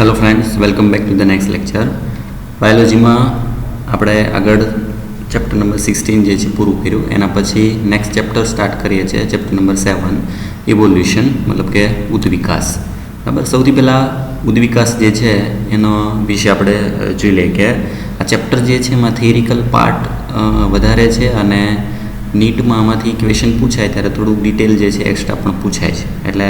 Hello friends, welcome back to the next lecture. બાયોલોજીમાં આપણે આગળ ચેપ્ટર નંબર 16 જે છે પૂરું કર્યું. એના પછી નેક્સ્ટ ચેપ્ટર સ્ટાર્ટ કરીએ છીએ, ચેપ્ટર નંબર 7 ઇવોલ્યુશન, મતલબ કે ઉદ્વિકાસ. બરાબર. સૌથી પહેલાં ઉદ્વિકાસ જે છે એનો વિશે આપણે જોઈ લઈએ કે આ ચેપ્ટર જે છે એમાં થિયરિકલ પાર્ટ વધારે છે અને નીટમાં આમાંથી ક્વેશ્ચન પૂછાય ત્યારે થોડુંક ડિટેલ જે છે એક્સ્ટ્રા પણ પૂછાય છે. એટલે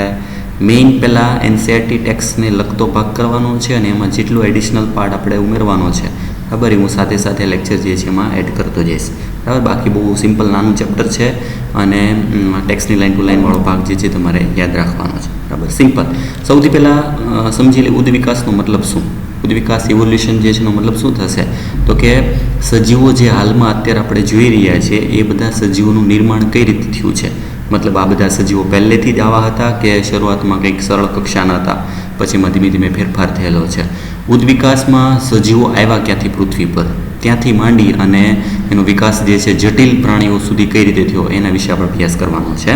મેઇન પહેલાં એનસીઆરટી ટેક્સને લગતો ભાગ કરવાનો છે અને એમાં જેટલું એડિશનલ પાર્ટ આપણે ઉમેરવાનો છે, બરાબર, એ હું સાથે સાથે લેક્ચર જે છે એમાં એડ કરતો જઈશ. બરાબર. બાકી બહુ સિમ્પલ નાનું ચેપ્ટર છે અને ટેક્સની લાઇન ટુ લાઇનવાળો ભાગ જે છે તમારે યાદ રાખવાનો છે. બરાબર. સિમ્પલ. સૌથી પહેલાં સમજી લે ઉદ્વિકાસનો મતલબ શું. ઉદ્વિકાસ ઇવોલ્યુશન જે છે એનો મતલબ શું થશે તો કે સજીવો જે હાલમાં અત્યારે આપણે જોઈ રહ્યા છીએ એ બધા સજીવોનું નિર્માણ કઈ રીતે થયું છે. મતલબ આ બધા સજીવો પહેલેથી જ આવા હતા કે શરૂઆતમાં કંઈક સરળ કક્ષાના હતા, પછી એમાં ધીમે ધીમે ફેરફાર થયેલો છે. ઉદ્વિકાસમાં સજીવો આવ્યા ક્યાંથી પૃથ્વી પર, ત્યાંથી માંડી અને એનો વિકાસ જે છે જટિલ પ્રાણીઓ સુધી કઈ રીતે થયો એના વિશે આપણે અભ્યાસ કરવાનો છે.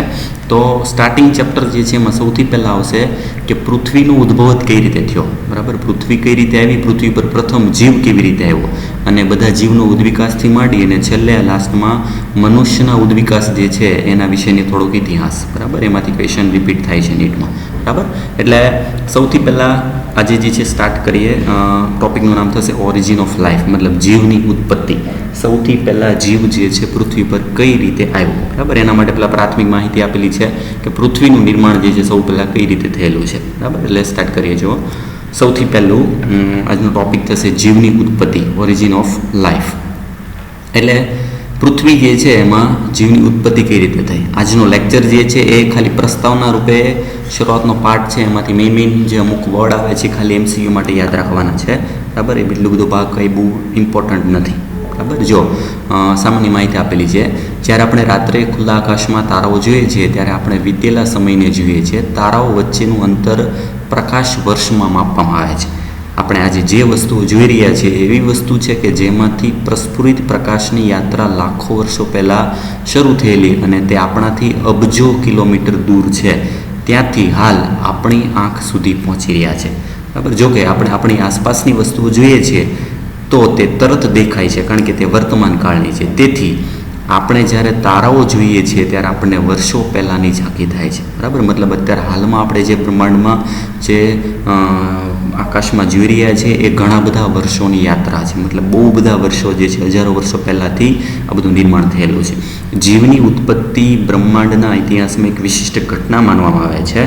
તો સ્ટાર્ટિંગ ચેપ્ટર જે છે એમાં સૌથી પહેલાં આવશે કે પૃથ્વીનો ઉદ્ભવ કઈ રીતે થયો. બરાબર. પૃથ્વી કઈ રીતે આવી, પૃથ્વી પર પ્રથમ જીવ કેવી રીતે આવ્યો અને બધા જીવનો ઉદ્વિકાસથી માંડી અને છેલ્લે લાસ્ટમાં મનુષ્યના ઉદ્વિકાસ જે છે એના વિશેની થોડોક ઇતિહાસ. બરાબર. એમાંથી ક્વેશ્ચન રિપીટ થાય છે નીટમાં. બરાબર. એટલે સૌથી પહેલાં આજે જે છે સ્ટાર્ટ કરીએ. ટોપિકનું નામ થશે ઓરિજિન ઓફ લાઈફ, મતલબ જીવની ઉત્પત્તિ. સૌથી પહેલાં જીવ જે છે પૃથ્વી પર કઈ રીતે આવ્યો. બરાબર. એના માટે પહેલાં પ્રાથમિક માહિતી આપેલી છે કે પૃથ્વીનું નિર્માણ જે છે સૌ પહેલાં કઈ રીતે થયેલું છે. બરાબર. એટલે સ્ટાર્ટ કરીએ. જો સૌથી પહેલું આજનો ટોપિક થશે જીવની ઉત્પત્તિ, ઓરિજિન ઓફ લાઈફ. એટલે પૃથ્વી જે છે એમાં જીવની ઉત્પત્તિ કઈ રીતે થઈ. આજનો લેક્ચર જે છે એ ખાલી પ્રસ્તાવના રૂપે શરૂઆતનો પાર્ટ છે, એમાંથી મેઇન જે અમુક વર્ડ આવે છે ખાલી એમસીક્યુ માટે યાદ રાખવાના છે. બરાબર. એ એટલું બધો ભાગ કંઈ બહુ ઇમ્પોર્ટન્ટ નથી. બરાબર. જો સામાન્ય માહિતી આપેલી છે. જ્યારે આપણે રાત્રે ખુલ્લા આકાશમાં તારાઓ જોઈએ છીએ ત્યારે આપણે વીતેલા સમયને જોઈએ છીએ. તારાઓ વચ્ચેનું અંતર પ્રકાશ વર્ષમાં માપવામાં આવે છે. આપણે આજે જે વસ્તુઓ જોઈ રહ્યા છીએ એવી વસ્તુ છે કે જેમાંથી પ્રસ્ફુરિત પ્રકાશની યાત્રા લાખો વર્ષો પહેલાં શરૂ થયેલી અને તે આપણાથી અબજો કિલોમીટર દૂર છે. ત્યાંથી હાલ આપણી આંખ સુધી પહોંચી રહ્યા છે. બરાબર. જો કે આપણે આપણી આસપાસની વસ્તુઓ જોઈએ છીએ તો તે તરત દેખાય છે કારણ કે તે વર્તમાન કાળની છે. તેથી આપણે જ્યારે તારાઓ જોઈએ છીએ ત્યારે આપણને વર્ષો પહેલાંની ઝાંખી થાય છે. બરાબર. મતલબ અત્યારે હાલમાં આપણે જે બ્રહ્માંડમાં જે આકાશમાં જોઈ રહ્યા છીએ એ ઘણા બધા વર્ષોની યાત્રા છે. મતલબ બહુ બધા વર્ષો જે છે, હજારો વર્ષો પહેલાંથી આ બધું નિર્માણ થયેલું છે. જીવની ઉત્પત્તિ બ્રહ્માંડના ઇતિહાસમાં એક વિશિષ્ટ ઘટના માનવામાં આવે છે.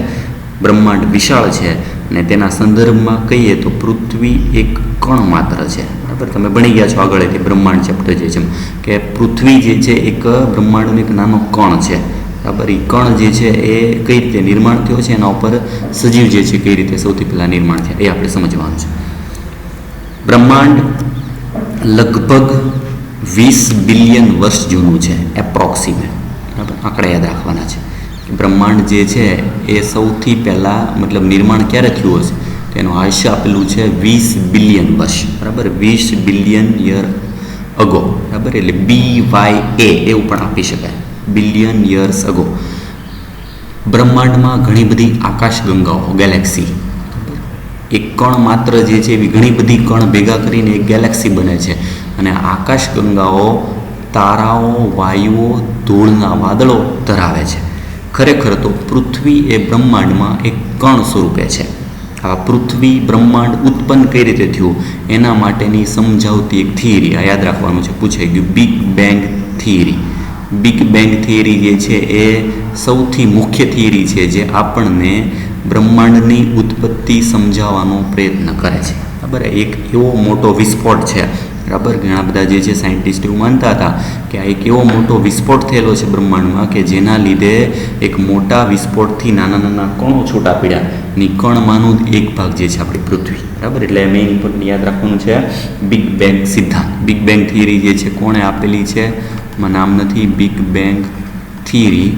બ્રહ્માંડ વિશાળ છે અને તેના સંદર્ભમાં કહીએ તો પૃથ્વી એક કણ માત્ર છે. બરાબર. તમે ભણી ગયા છો આગળથી બ્રહ્માંડ ચેપ્ટર જે છે કે પૃથ્વી જે છે એક બ્રહ્માંડનો એક નાનો કણ છે. બરાબર. એ કણ જે છે એ કઈ રીતે નિર્માણ થયો છે, એના ઉપર સજીવ જે છે કઈ રીતે સૌથી પહેલાં નિર્માણ થયા એ આપણે સમજવાનું છે. બ્રહ્માંડ લગભગ 20 બિલિયન વર્ષ જૂનું છે, એપ્રોક્સિમેટ. બરાબર. આંકડા યાદ રાખવાના છે. બ્રહ્માંડ જે છે એ સૌથી પહેલાં મતલબ નિર્માણ ક્યારે થયું હશે તેનું આયુષ્ય આપેલું છે 20 બિલિયન વર્ષ. બરાબર. 20 બિલિયન યર અગો. બરાબર. એટલે BYA એવું પણ આપી શકાય, બિલિયન યર્સ અગો. બ્રહ્માંડમાં ઘણી બધી આકાશગંગાઓ, ગેલેક્સી. એક કણ માત્ર જે છે એવી ઘણી બધી કણ ભેગા કરીને એક ગેલેક્સી બને છે અને આકાશગંગાઓ તારાઓ, વાયુઓ, ધૂળના વાદળો ધરાવે છે. ખરેખર તો પૃથ્વી એ બ્રહ્માંડમાં એક કણ સ્વરૂપે છે. આ પૃથ્વી બ્રહ્માંડ ઉત્પન્ન કઈ રીતે થયું એના માટેની સમજાવતી એક થિયરી આ યાદ રાખવાનું છે. પૂછાઈ ગયું big bang theory. Big bang theory જે છે એ સૌથી મુખ્ય થિયરી છે જે આપણને બ્રહ્માંડની ઉત્પત્તિ સમજાવવાનો પ્રયત્ન કરે છે. બરાબર. એક એવો મોટો વિસ્ફોટ છે. બરાબર. ઘણા બધા જે છે સાયન્ટિસ્ટ એવું માનતા હતા કે આ એક એવો મોટો વિસ્ફોટ થયેલો છે બ્રહ્માંડમાં કે જેના લીધે એક મોટા વિસ્ફોટથી નાના નાના કણો છૂટા પડ્યા. ની કણમાંનું એક ભાગ જે છે આપણી પૃથ્વી. બરાબર. એટલે મેઇન ઇમ્પોર્ટન્ટ યાદ રાખવાનું છે બિગ બેંગ સિદ્ધાંત. બિગ બેંગ થિયરી જે છે કોણે આપેલી છે એમાં નામ નથી. બિગ બેંગ થિયરી,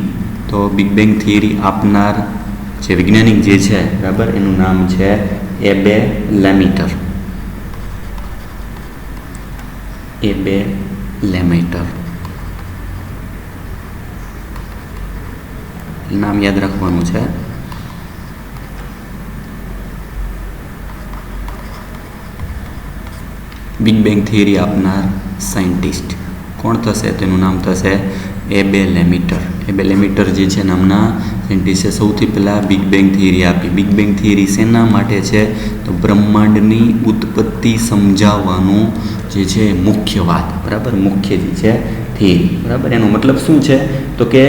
તો બિગ બેંગ થિયરી આપનાર જે વૈજ્ઞાનિક જે છે, બરાબર, એનું નામ છે એબે લેમેટર. એબે લેમેટર નામ યાદ રાખવાનું છે. બિગ બેંગ થિયરી આપનાર સાયન્ટિસ્ટ કોણ થશે? તેનું નામ થશે એબે લેમીટર. એબે લેમીટર જે છે નામના સાયન્ટિસ્ટે સૌથી પહેલાં બિગ બેંગ થિયરી આપી. બિગ બેંગ થિયરી શેના માટે છે? તો બ્રહ્માંડની ઉત્પત્તિ સમજાવવાનું જે છે મુખ્ય વાત, બરાબર, મુખ્ય જે છે થિયરી, બરાબર. એનો મતલબ શું છે? તો કે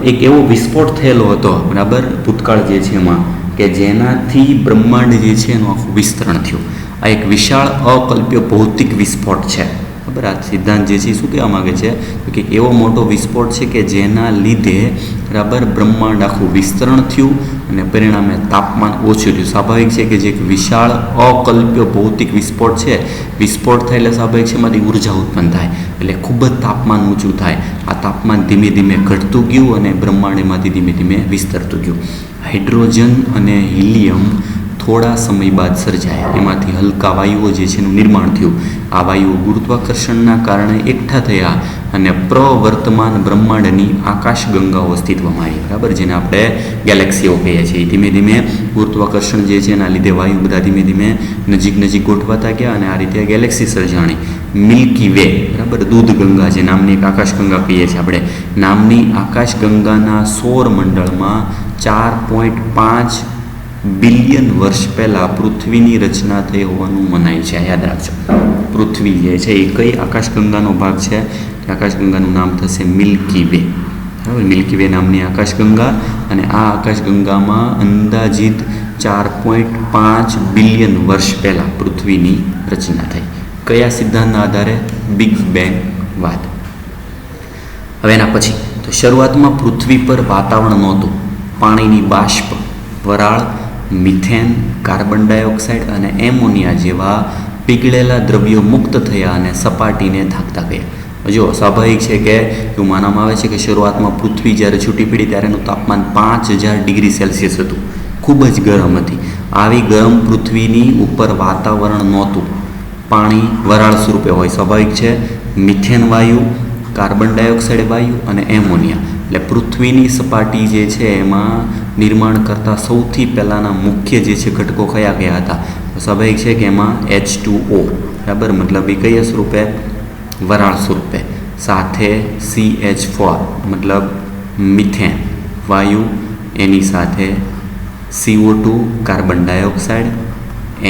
એક એવો વિસ્ફોટ થયેલો હતો, બરાબર, ભૂતકાળ જે છે એમાં, કે જેનાથી બ્રહ્માંડ જે છે એનું આખું વિસ્તરણ થયું. આ એક વિશાળ અકલ્પ્ય ભૌતિક વિસ્ફોટ છે, બરાબર. આ સિદ્ધાંત જે છે શું કહેવા માગે છે? તો કે એવો મોટો વિસ્ફોટ છે કે જેના લીધે, બરાબર, બ્રહ્માંડ આખું વિસ્તરણ થયું અને પરિણામે તાપમાન ઓછું થયું. સ્વાભાવિક છે કે જે એક વિશાળ અકલ્પ્ય ભૌતિક વિસ્ફોટ છે, વિસ્ફોટ થાય એટલે સ્વાભાવિક છે એમાંથી ઉર્જા ઉત્પન્ન થાય, એટલે ખૂબ જ તાપમાન ઊંચું થાય. આ તાપમાન ધીમે ધીમે ઘટતું ગયું અને બ્રહ્માંડ એમાંથી ધીમે ધીમે વિસ્તરતું ગયું. હાઇડ્રોજન અને હિલિયમ થોડા સમય બાદ સર્જાયા. એમાંથી હલકા વાયુઓ જે છે એનું નિર્માણ થયું. આ વાયુઓ ગુરુત્વાકર્ષણના કારણે એકઠા થયા અને પ્રવર્તમાન બ્રહ્માંડની આકાશગંગાઓ અસ્તિત્વમાં આવી, બરાબર, જેને આપણે ગેલેક્સીઓ કહીએ છીએ. ધીમે ધીમે ગુરુત્વાકર્ષણ જે છે એના લીધે વાયુ બધા ધીમે ધીમે નજીક ગોઠવાતા ગયા અને આ રીતે ગેલેક્સી સર્જાણી. મિલ્કી વે, બરાબર, દૂધ ગંગા જે નામની એક આકાશગંગા કહીએ છીએ આપણે, નામની આકાશગંગાના સૌરમંડળમાં 4.5 બિલિયન વર્ષ પહેલાં પૃથ્વીની રચના થઈ હોવાનું મનાય છે. યાદ રાખજો, પૃથ્વી જે છે એ કઈ આકાશગંગાનો ભાગ છે? આકાશગંગાનું નામ થશે મિલ્કી વે, બરાબર. મિલ્કી વે નામની આકાશગંગા, અને આ આકાશગંગામાં અંદાજિત 4.5 બિલિયન વર્ષ પહેલાં પૃથ્વીની રચના થઈ. કયા સિદ્ધાંતના આધારે? બિગ બેંગ વાત. હવે એના પછી તો શરૂઆતમાં પૃથ્વી પર વાતાવરણ નહોતું. પાણીની બાષ્પ, વરાળ, મિથેન, કાર્બન ડાયોક્સાઇડ અને એમોનિયા જેવા પીગળેલા દ્રવ્યો મુક્ત થયા અને સપાટીને ઢાંકતા ગયા. જો સ્વાભાવિક છે કે એવું માનવામાં આવે છે કે શરૂઆતમાં પૃથ્વી જ્યારે છૂટી પડી ત્યારે એનું તાપમાન 5000 ડિગ્રી સેલ્સિયસ હતું, ખૂબ જ ગરમ હતી. આવી ગરમ પૃથ્વીની ઉપર વાતાવરણ નહોતું. પાણી વરાળ સ્વરૂપે હોય, સ્વાભાવિક છે. મિથેન વાયુ, કાર્બન ડાયોક્સાઇડ વાયુ અને એમોનિયા, એટલે પૃથ્વીની સપાટી જે છે એમાં નિર્માણ કરતા સૌથી પહેલાંના મુખ્ય જે છે ઘટકો કયા હતા? સ્વાભાવિક છે કે એમાં H2O, બરાબર, મતલબ એ કયા સ્વરૂપે? વરાળ સ્વરૂપે. સાથે CH4 મતલબ મિથેન વાયુ, એની સાથે CO2 કાર્બન ડાયોક્સાઇડ,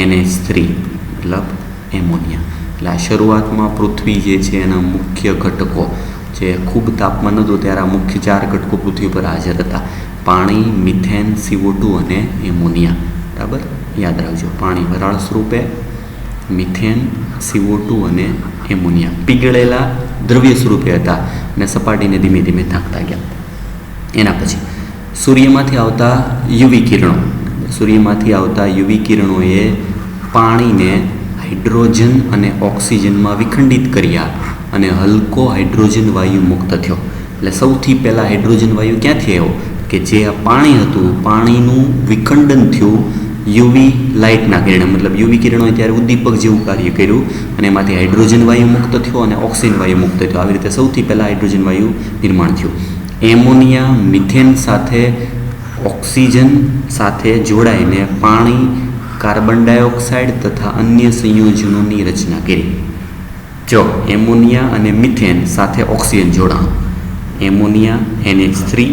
NH3 મતલબ એમોનિયા. એટલે આ શરૂઆતમાં પૃથ્વી જે છે એના મુખ્ય ઘટકો, જે ખૂબ તાપમાન હતું ત્યારે આ મુખ્ય 4 ઘટકો પૃથ્વી પર હાજર હતા: પાણી, મિથેન, CO2 અને એમોનિયા, બરાબર. યાદ રાખજો, પાણી વરાળ સ્વરૂપે, મિથેન, CO2 અને એમોનિયા પીગળેલા દ્રવ્ય સ્વરૂપે હતા અને સપાટીને ધીમે ધીમે ઢાંકતા ગયા. એના પછી સૂર્યમાંથી આવતા યુવી કિરણો, સૂર્યમાંથી આવતા યુવી કિરણોએ પાણીને હાઇડ્રોજન અને ઓક્સિજનમાં વિખંડિત કર્યા અને હલકો હાઇડ્રોજન વાયુ મુક્ત થયો. એટલે સૌથી પહેલાં હાઇડ્રોજન વાયુ ક્યાંથી આવ્યો? કે જે આ પાણી હતું, પાણીનું વિખંડન થયું યુવી લાઇટના કિરણે, મતલબ યુવી કિરણોએ ત્યારે ઉદ્દીપક જેવું કાર્ય કર્યું અને એમાંથી હાઇડ્રોજન વાયુ મુક્ત થયો અને ઓક્સિજન વાયુ મુક્ત થયો. આવી રીતે સૌથી પહેલાં હાઇડ્રોજન વાયુ નિર્માણ થયું. એમોનિયા મિથેન સાથે ઓક્સિજન સાથે જોડાઈને પાણી, કાર્બન ડાયોક્સાઇડ તથા અન્ય સંયોજનોની રચના કરી. જો એમોનિયા અને મિથેન સાથે ઓક્સિજન જોડાણ, એમોનિયા NH3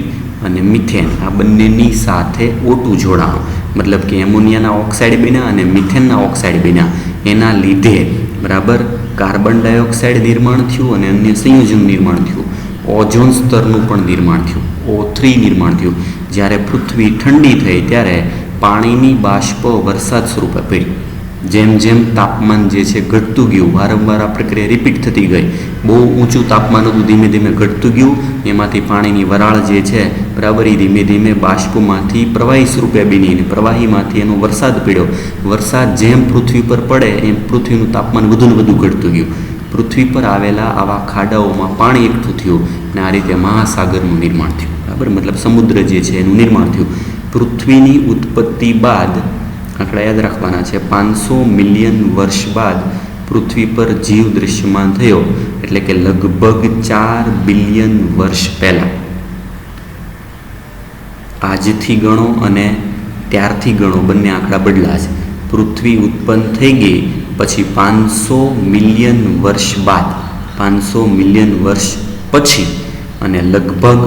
અને મિથેન આ બંનેની સાથે O2 જોડાણ, મતલબ કે એમોનિયાના ઓક્સાઇડ બન્યા અને મિથેનના ઓક્સાઇડ બન્યા. એના લીધે, બરાબર, કાર્બન ડાયોક્સાઇડ નિર્માણ થયું અને અન્ય સંયોજન નિર્માણ થયું. ઓઝોન સ્તરનું પણ નિર્માણ થયું, O3 નિર્માણ થયું. જ્યારે પૃથ્વી ઠંડી થઈ ત્યારે પાણીની બાષ્પ વરસાદ સ્વરૂપે પડી. જેમ જેમ તાપમાન જે છે ઘટતું ગયું, વારંવાર આ પ્રક્રિયા રિપીટ થતી ગઈ. બહુ ઊંચું તાપમાન હતું, ધીમે ધીમે ઘટતું ગયું. એમાંથી પાણીની વરાળ જે છે, બરાબર, એ ધીમે ધીમે બાષ્પમાંથી પ્રવાહી સ્વરૂપે બની અને પ્રવાહીમાંથી એનો વરસાદ પડ્યો. વરસાદ જેમ પૃથ્વી પર પડે એમ પૃથ્વીનું તાપમાન વધુ ને વધુ ઘટતું ગયું. પૃથ્વી પર આવેલા આવા ખાડાઓમાં પાણી એકઠું થયું અને આ રીતે મહાસાગરનું નિર્માણ થયું, બરાબર, મતલબ સમુદ્ર જે છે એનું નિર્માણ થયું. પૃથ્વીની ઉત્પત્તિ બાદ આંકડા યાદ રાખવાના છે. 500 મિલિયન વર્ષ બાદ પૃથ્વી પર જીવ દૃશ્યમાન થયો, એટલે કે લગભગ 4 બિલિયન વર્ષ પહેલાં. આજથી ગણો અને ત્યારથી ગણો, બંને આંકડા બદલા છે. પૃથ્વી ઉત્પન્ન થઈ ગઈ પછી 500 મિલિયન વર્ષ બાદ, 500 મિલિયન વર્ષ પછી, અને લગભગ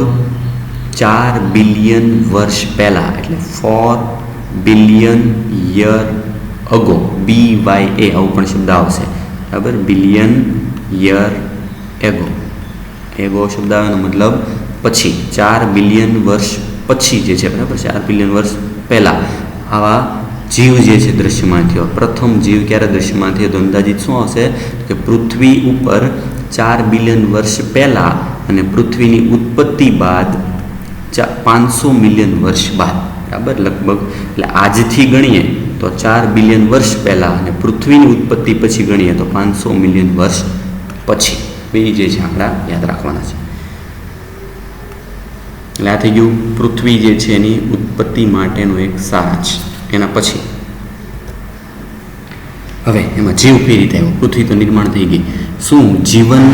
4 બિલિયન વર્ષ પહેલાં, એટલે 4 બિલિયન યર અગો, BYA આવું પણ શબ્દ આવશે, બરાબર, બિલિયન યર એગો શબ્દ આવે એનો મતલબ પછી, 4 બિલિયન વર્ષ પછી જે છે, બરાબર, 4 બિલિયન વર્ષ પહેલાં આવા જીવ જે છે દૃશ્યમાન થયો. પ્રથમ જીવ ક્યારે દૃશ્યમાન થયો તો અંદાજિત શું આવશે કે પૃથ્વી ઉપર 4 બિલિયન વર્ષ પહેલાં અને પૃથ્વીની ઉત્પત્તિ બાદ 500 મિલિયન વર્ષ બાદ, બરાબર, લગભગ, એટલે આજથી ગણીએ તો 4 બિલિયન વર્ષ પહેલાં અને પૃથ્વીની ઉત્પત્તિ પછી ગણીએ તો 500 મિલિયન વર્ષ પછી. બે જે છે આપણા યાદ રાખવાના છે. એટલે આ થઈ ગયું પૃથ્વી જે છે એની ઉત્પત્તિ માટેનો એક સારાંશ. એના પછી હવે એમાં જીવ કઈ રીતે આવ્યો? પૃથ્વી તો નિર્માણ થઈ ગઈ, શું જીવન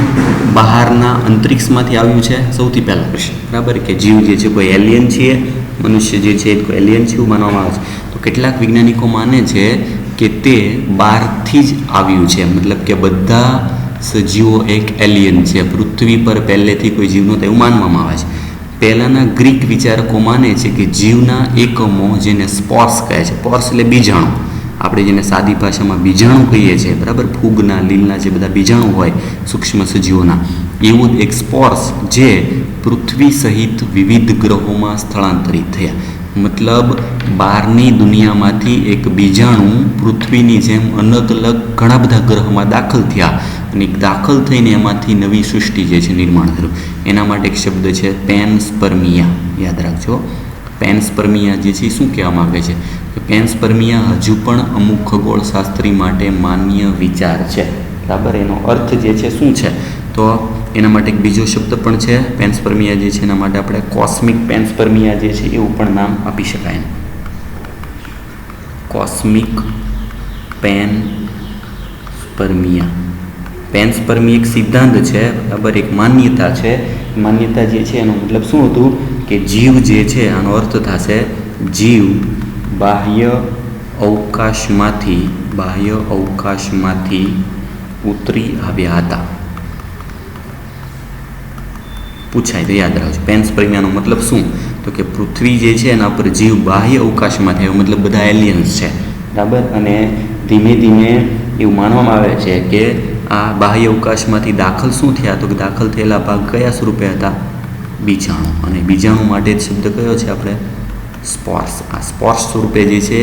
બહારના અંતરિક્ષમાંથી આવ્યું છે? સૌથી પહેલા પ્રશ્ન, બરાબર, કે જીવ જે છે કોઈ એલિયન છીએ, મનુષ્ય જે છે કોઈ એલિયન છે એવું માનવામાં આવે છે. તો કેટલાક વૈજ્ઞાનિકો માને છે કે તે બહારથી જ આવ્યું છે, મતલબ કે બધા સજીવો એક એલિયન છે, પૃથ્વી પર પહેલેથી કોઈ જીવ નહોતો એવું માનવામાં આવે છે. પહેલાંના ગ્રીક વિચારકો માને છે કે જીવના એકમો જેને સ્પોર્સ કહે છે, પોર્સ એટલે બીજાણુ, આપણે જેને સાદી ભાષામાં બીજાણુ કહીએ છીએ, બરાબર, ફૂગના, લીલના જે બધા બીજાણુ હોય સૂક્ષ્મ સજીવોના, એવું એક સ્પોર્સ જે પૃથ્વી સહિત વિવિધ ગ્રહોમાં સ્થળાંતરિત થયા. મતલબ બહારની દુનિયામાંથી એક બીજાણુ પૃથ્વીની જેમ અલગ અલગ ઘણા બધા ગ્રહોમાં દાખલ થયા અને દાખલ થઈને એમાંથી નવી સૃષ્ટિ જે છે નિર્માણ થયું. એના માટે એક શબ્દ છે પેન્સપર્મિયા, યાદ રાખજો. પેન્સપર્મિયા જે છે એ શું કહેવા માગે છે? તો પેન્સપર્મિયા હજુ પણ અમુક ખગોળશાસ્ત્રી માટે માન્ય વિચાર છે, બરાબર. એનો અર્થ જે છે શું છે? તો એના માટે એક બીજો શબ્દ પણ છે પેન્સપર્મિયા જે છે એના માટે આપણે કોસ્મિક પેન્સપર્મિયા જે છે એવું પણ નામ આપી શકાય. કોસ્મિક પેન્સપર્મિયા. પેન્સપર્મી એક સિદ્ધાંત છે, બરાબર, એક માન્યતા છે. માન્યતા જે છે એનો મતલબ શું હતું કે જીવ જે છે, આનો અર્થ થશે જીવ બાહ્ય અવકાશમાંથી ઉતરી આવ્યા હતા. પૂછાય તો યાદ રાખજો. પેન્સપર્મિયાનો મતલબ શું? તો કે પૃથ્વી જે છે એના પર જીવ બાહ્ય અવકાશમાં થયો, મતલબ બધા એલિયન્સ છે, બરાબર. અને ધીમે ધીમે એવું માનવામાં આવે છે કે આ બાહ્ય અવકાશમાંથી દાખલ શું થયા? તો કે દાખલ થયેલા ભાગ કયા સ્વરૂપે હતા? બીજાણુ. અને બીજાણુ માટે જ શબ્દ કયો છે આપણે? સ્પોર્સ. આ સ્પોર્સ સ્વરૂપે જે છે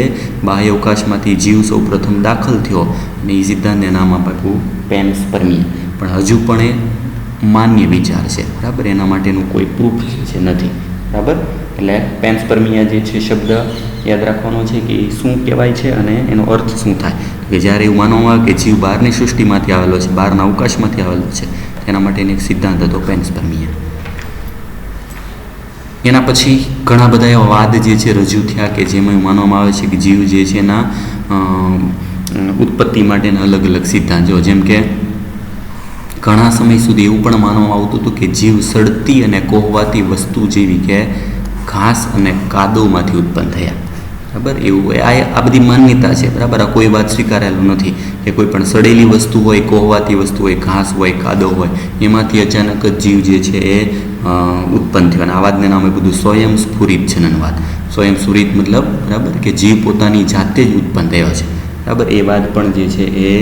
બાહ્ય અવકાશમાંથી જીવ સૌ પ્રથમ દાખલ થયો અને એ સિદ્ધાંતને નામ આપ્યું પેન્સપર્મિયા. પણ હજુ પણ એ માન્ય વિચાર છે, બરાબર, એના માટેનું કોઈ પ્રૂફ છે નથી, બરાબર. એટલે પેન્સપર્મિયા જે છે શબ્દ યાદ રાખવાનો છે કે શું કહેવાય છે અને એનો અર્થ શું થાય. કે જ્યારે એવું માનવામાં આવે કે જીવ બહારની સૃષ્ટિમાંથી આવેલો છે, બહારના અવકાશમાંથી આવેલો છે, એના માટેનો એક સિદ્ધાંત હતો પેન્સપર્મિયા. એના પછી ઘણા બધા એવા વાદ જે છે રજૂ થયા કે જેમાં એવું માનવામાં આવે છે કે જીવ જે છે એના ઉત્પત્તિ માટેના અલગ અલગ સિદ્ધાંતો, જેમ કે ઘણા સમય સુધી એવું પણ માનવામાં આવતું હતું કે જીવ સડતી અને કોહવાતી વસ્તુ જેવી કે ઘાસ અને કાદવમાંથી ઉત્પન્ન થયા, બરાબર. એવું આ બધી માન્યતા છે, બરાબર. આ કોઈ વાત સ્વીકારેલું નથી કે કોઈ પણ સડેલી વસ્તુ હોય, કોહવાતી વસ્તુ હોય, ઘાસ હોય, કાદવ હોય, એમાંથી અચાનક જ જીવ જે છે એ ઉત્પન્ન થયો. અને આ વાતને નામ એ બધું સ્વયંસ્ફુરિત જનનવાદ. સ્વયંસ્ફુરિત મતલબ, બરાબર, કે જીવ પોતાની જાતે જ ઉત્પન્ન થયો છે, બરાબર. એ વાત પણ જે છે એ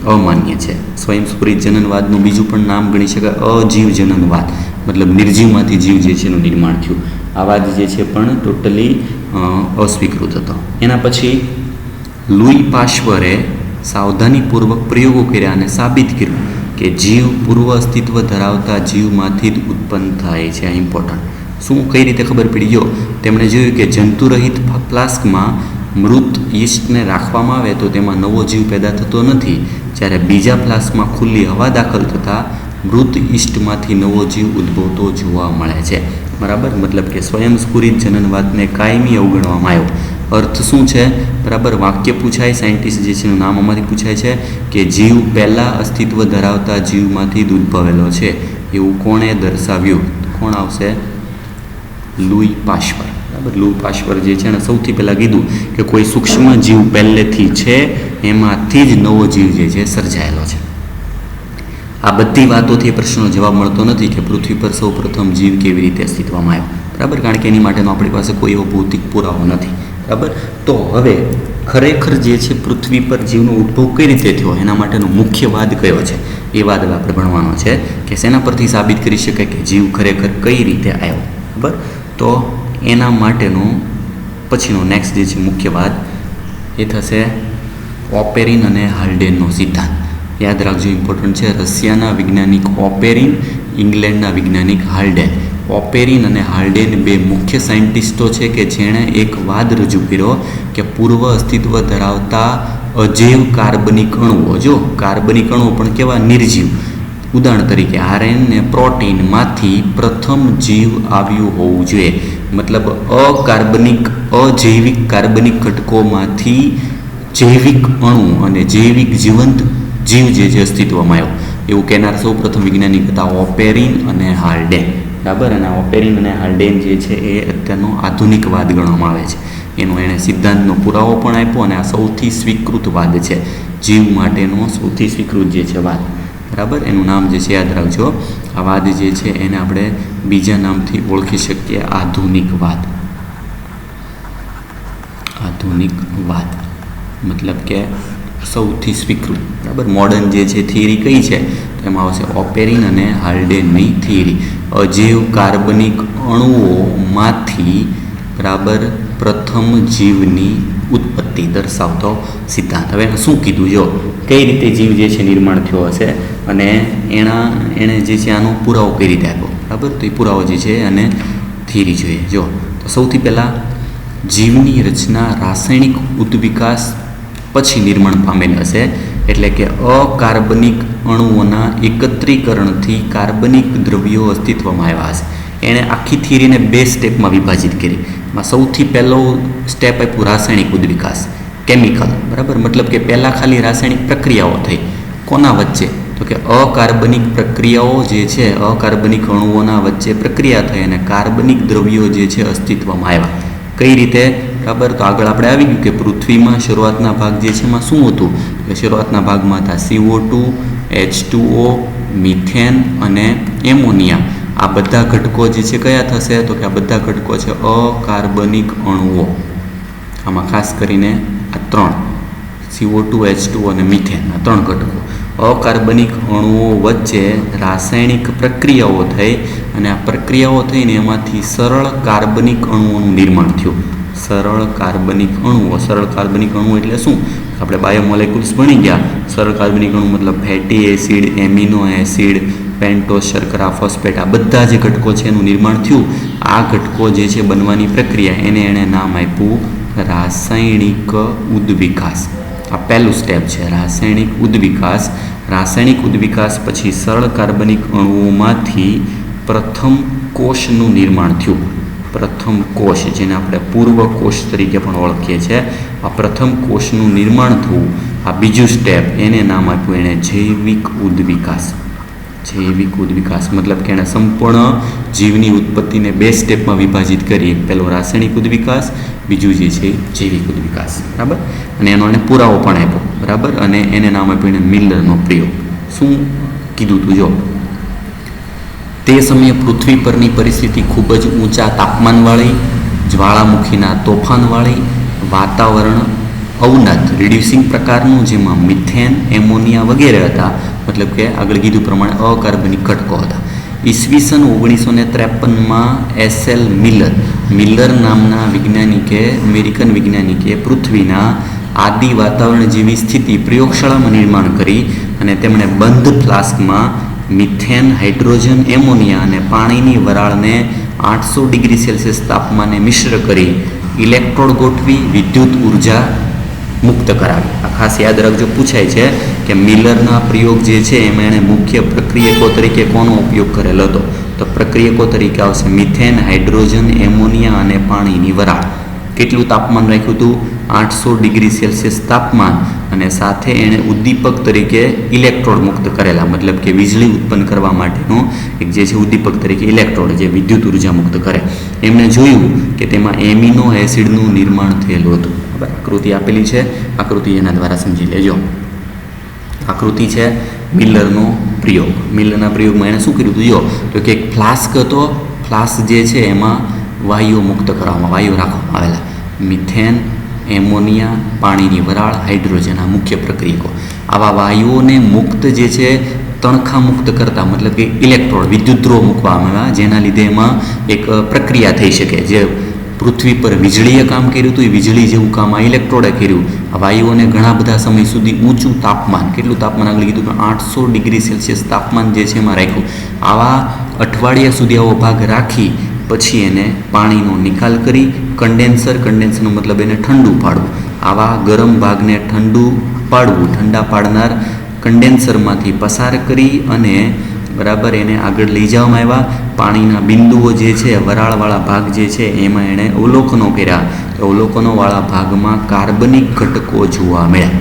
અમાન્ય છે. સ્વયંસ્ફુરિત જનનવાદનું બીજું પણ નામ ગણી શકાય અજીવ જનનવાદ, મતલબ નિર્જીવમાંથી જીવ જે છે એનું નિર્માણ થયું. આ વાત જે છે પણ ટોટલી અસ્વીકૃત હતો. એના પછી લુઈ પાશ્વરે સાવધાનીપૂર્વક પ્રયોગો કર્યા અને સાબિત કર્યું કે જીવ પૂર્વ અસ્તિત્વ ધરાવતા જીવમાંથી જ ઉત્પન્ન થાય છે. આ ઇમ્પોર્ટન્ટ. શું કઈ રીતે ખબર પડી? ગયો તેમણે જોયું કે જંતુરહિત ફ્લાસ્કમાં મૃત યીસ્ટને રાખવામાં આવે તો તેમાં નવો જીવ પેદા થતો નથી, જ્યારે બીજા ફ્લાસ્કમાં ખુલ્લી હવા દાખલ થતાં મૃત યીસ્ટમાંથી નવો જીવ ઉદ્ભવતો જોવા મળે છે, બરાબર. મતલબ કે સ્વયંસ્ફુરિત જનનવાદને કાયમી અવગણવામાં આવ્યો. અર્થ શું છે? બરાબર, વાક્ય પૂછાય, સાયન્ટિસ્ટ જે છે એનું નામ અમારી પૂછાય છે કે જીવ પહેલાં અસ્તિત્વ ધરાવતા જીવમાંથી જ ઉદ્ભવેલો છે એવું કોણે દર્શાવ્યું? કોણ આવશે? લુઈ પાશ્વર, બરાબર. લુઈ પાશ્વર જે છે એને સૌથી પહેલાં કીધું કે કોઈ સૂક્ષ્મ જીવ પહેલેથી છે એમાંથી જ નવો જીવ જે છે સર્જાયેલો છે. આ બધી વાતોથી પ્રશ્નનો જવાબ મળતો નથી કે પૃથ્વી પર સૌ પ્રથમ જીવ કેવી રીતે અસ્તિત્વમાં આવ્યો, બરાબર, કારણ કે એની માટેનો આપણી પાસે કોઈ એવો ભૌતિક પુરાવો નથી, બરાબર. તો હવે ખરેખર જે છે પૃથ્વી પર જીવનો ઉદ્ભવ કઈ રીતે થયો એના માટેનો મુખ્ય વાદ કયો છે એ વાદ આપણે ભણવાનો છે કે શેના પરથી સાબિત કરી શકાય કે જીવ ખરેખર કઈ રીતે આવ્યો, બરાબર. તો એના માટેનો પછીનો નેક્સ્ટ જે છે મુખ્ય વાદ એ થશે ઓપેરિન અને હાલ્ડેનનો સિદ્ધાંત. યાદ રાખજો, ઇમ્પોર્ટન્ટ છે. રશિયાના વૈજ્ઞાનિક ઓપેરિન, ઇંગ્લેન્ડના વૈજ્ઞાનિક હાલ્ડેન. ઓપેરિન અને હાલ્ડેન બે મુખ્ય સાયન્ટિસ્ટો છે કે જેણે એક વાદ રજૂ કર્યો કે પૂર્વ અસ્તિત્વ ધરાવતા અજૈવ કાર્બનિક અણુઓ, જો કાર્બનિક અણુઓ પણ કેવા નિર્જીવ, ઉદાહરણ તરીકે આરએન ને પ્રોટીનમાંથી પ્રથમ જીવ આવ્યું હોવું જોઈએ. મતલબ અજૈવિક કાર્બનિક ઘટકોમાંથી જૈવિક અણુ અને જૈવિક જીવંત જીવ જે છે અસ્તિત્વમાં આવ્યો એવું કહેનાર સૌ પ્રથમ વૈજ્ઞાનિક હતા ઓપેરિન અને હાલ્ડેન, બરાબર. અને ઓપેરિન અને હાલ્ડેન જે છે એ અત્યારનો આધુનિક વાદ ગણવામાં આવે છે. એનો એણે સિદ્ધાંતનો પુરાવો પણ આપ્યો અને આ સૌથી સ્વીકૃત વાદ છે, જીવ માટેનો સૌથી સ્વીકૃત જે છે વાદ, બરાબર. એનું નામ જે છે યાદ રાખજો. આ વાદ જે છે એને આપણે બીજા નામથી ઓળખી શકીએ, આધુનિક વાદ. આધુનિક વાદ મતલબ કે સૌથી સ્વીકૃત, બરાબર. મોડર્ન જે છે થિયરી કઈ છે તો એમાં આવશે ઓપેરિન અને હાલ્ડેનની થિયરી. અજૈવ કાર્બનિક અણુઓમાંથી, બરાબર, પ્રથમ જીવની ઉત્પત્તિ દર્શાવતો સિદ્ધાંત. હવે શું કીધું, જો કઈ રીતે જીવ જે છે નિર્માણ થયો હશે અને એણે જે છે આનો પુરાવો કઈ રીતે આપ્યો, બરાબર. તો એ પુરાવો જે છે અને થિયરી જોઈએ. જો તો સૌથી પહેલાં જીવની રચના રાસાયણિક ઉદ્વિકાસ પછી નિર્માણ પામેલ હશે, એટલે કે અકાર્બનિક અણુઓના એકત્રીકરણથી કાર્બનિક દ્રવ્યો અસ્તિત્વમાં આવ્યા હશે. એણે આખી થિયરીને બે સ્ટેપમાં વિભાજિત કરી. એમાં સૌથી પહેલો સ્ટેપ આપ્યું રાસાયણિક ઉદ્વિકાસ, કેમિકલ, બરાબર. મતલબ કે પહેલાં ખાલી રાસાયણિક પ્રક્રિયાઓ થઈ, કોના વચ્ચે તો કે અકાર્બનિક પ્રક્રિયાઓ જે છે, અકાર્બનિક અણુઓના વચ્ચે પ્રક્રિયા થઈ અને કાર્બનિક દ્રવ્યો જે છે અસ્તિત્વમાં આવ્યા. કઈ રીતે, બરાબર. તો આગળ આપણે આવી ગયું કે પૃથ્વીમાં શરૂઆતના ભાગ જે છે એમાં શું હતું કે શરૂઆતના ભાગમાં હતા CO2, H2O, મિથેન અને એમોનિયા. આ બધા ઘટકો જે છે કયા થશે તો કે આ બધા ઘટકો છે અકાર્બનિક અણુઓ. આમાં ખાસ કરીને આ ત્રણ CO2, H2O અને મિથેન, આ ત્રણ ઘટકો અકાર્બનિક અણુઓ વચ્ચે રાસાયણિક પ્રક્રિયાઓ થઈ અને આ પ્રક્રિયાઓ થઈને એમાંથી સરળ કાર્બનિક અણુઓનું નિર્માણ થયું. સરળ કાર્બનિક અણુઓ. સરળ કાર્બનિક અણુ એટલે શું? આપણે બાયોમોલેક્યુલ્સ ભણી ગયા. સરળ કાર્બનિક અણુ મતલબ fatty acid, amino acid, pentose, શર્કરા, ફોસ્ફેટ, આ બધા જે ઘટકો છે એનું નિર્માણ થયું. આ ઘટકો જે છે બનવાની પ્રક્રિયા એને એણે નામ આપ્યું રાસાયણિક ઉદ્વિકાસ. આ પહેલું સ્ટેપ છે, રાસાયણિક ઉદ્વિકાસ. રાસાયણિક ઉદ્વિકાસ પછી સરળ કાર્બનિક અણુઓમાંથી પ્રથમ કોષનું નિર્માણ થયું. પ્રથમ કોષ, જેને આપણે પૂર્વ કોષ તરીકે પણ ઓળખીએ છીએ, આ પ્રથમ કોષનું નિર્માણ થયું. આ બીજું સ્ટેપ, એને નામ આપ્યું એણે જૈવિક ઉદ્વિકાસ. જૈવિક ઉદ્વિકાસ મતલબ કે એણે સંપૂર્ણ જીવની ઉત્પત્તિને બે સ્ટેપમાં વિભાજિત કરી. પહેલો રાસાયણિક ઉદ્વિકાસ, બીજું જે છે જૈવિક ઉદ્વિકાસ, બરાબર. અને એનો એને પુરાવો પણ આપ્યો, બરાબર. અને એને નામ આપ્યું એને મિલરનો પ્રયોગ. શું કીધું તું જો, તે સમયે પૃથ્વી પરની પરિસ્થિતિ ખૂબ જ ઊંચા તાપમાનવાળી, જ્વાળામુખીના તોફાનવાળી, વાતાવરણ અવનત રિડ્યુસિંગ પ્રકારનું, જેમાં મિથેન, એમોનિયા વગેરે હતા. મતલબ કે આગળ કીધું પ્રમાણે અકાર્બનિક ઘટકો હતા. ઈસવીસન 1953માં SL મિલર નામના વૈજ્ઞાનિકે, અમેરિકન વૈજ્ઞાનિકે પૃથ્વીના આદિ વાતાવરણ જેવી સ્થિતિ પ્રયોગશાળામાં નિર્માણ કરી અને તેમણે બંધ ફ્લાસ્કમાં મિથેન, હાઇડ્રોજન, એમોનિયા અને પાણીની વરાળને 800 ડિગ્રી સેલ્સિયસ તાપમાને મિશ્ર કરી ઇલેક્ટ્રોડ ગોઠવી વિદ્યુત ઉર્જા મુક્ત કરાવી. આ ખાસ યાદ રાખજો, પૂછાય છે કે મિલરના પ્રયોગ જે છે એમાં એણે મુખ્ય પ્રક્રિયકો તરીકે કોનો ઉપયોગ કરેલો હતો? તો પ્રક્રિયકો તરીકે આવશે મિથેન, હાઇડ્રોજન, એમોનિયા અને પાણીની વરાળ. કેટલું તાપમાન રાખ્યું હતું? 800 ડિગ્રી સેલ્સિયસ તાપમાન. અને સાથે એણે ઉદ્દીપક તરીકે ઇલેક્ટ્રોડ મુક્ત કરેલા, મતલબ કે વીજળી ઉત્પન્ન કરવા માટેનો એક જે છે ઉદ્દીપક તરીકે ઇલેક્ટ્રોડ, જે વિદ્યુત ઉર્જા મુક્ત કરે. એમણે જોયું કે તેમાં એમિનો એસિડનું નિર્માણ થયેલું હતું. બરાબર. આકૃતિ આપેલી છે, આકૃતિ એના દ્વારા સમજી લેજો. આકૃતિ છે મિલરનો પ્રયોગ. મિલરના પ્રયોગમાં એણે શું કર્યું હતું? જો તો કે એક ફ્લાસ્ક હતો. ફ્લાસ્ક જે છે એમાં વાયુઓ મુક્ત કરવામાં, વાયુ રાખવામાં આવેલા. મિથેન, એમોનિયા, પાણીની વરાળ, હાઇડ્રોજન, આ મુખ્ય પ્રક્રિયકો. આવા વાયુઓને મુક્ત જે છે તણખા મુક્ત કરતા, મતલબ કે ઇલેક્ટ્રોડ, વિદ્યુતધ્રુવ મૂકવામાં આવ્યા, જેના લીધે એમાં એક પ્રક્રિયા થઈ શકે. જે પૃથ્વી પર વીજળીએ કામ કર્યું હતું, એ વીજળી જેવું કામ આ ઇલેક્ટ્રોડે કર્યું. આ વાયુઓને ઘણા બધા સમય સુધી ઊંચું તાપમાન, કેટલું તાપમાન આગળ કીધું કે 800 ડિગ્રી સેલ્સિયસ તાપમાન જે છે એમાં રાખ્યું. આવા અઠવાડિયા સુધી આવો ભાગ રાખી પછી એને પાણીનો નિકાલ કરી કન્ડેન્સરનો મતલબ એને ઠંડુ પાડવું. આવા ગરમ ભાગને ઠંડુ પાડવું, ઠંડા પાડનાર કન્ડેન્સરમાંથી પસાર કરી અને બરાબર એને આગળ લઈ જવામાં આવ્યા. પાણીના બિંદુઓ જે છે, વરાળવાળા ભાગ જે છે એમાં એણે અવલોકનો કર્યા. તો અવલોકનોવાળા ભાગમાં કાર્બનિક ઘટકો જોવા મળ્યા.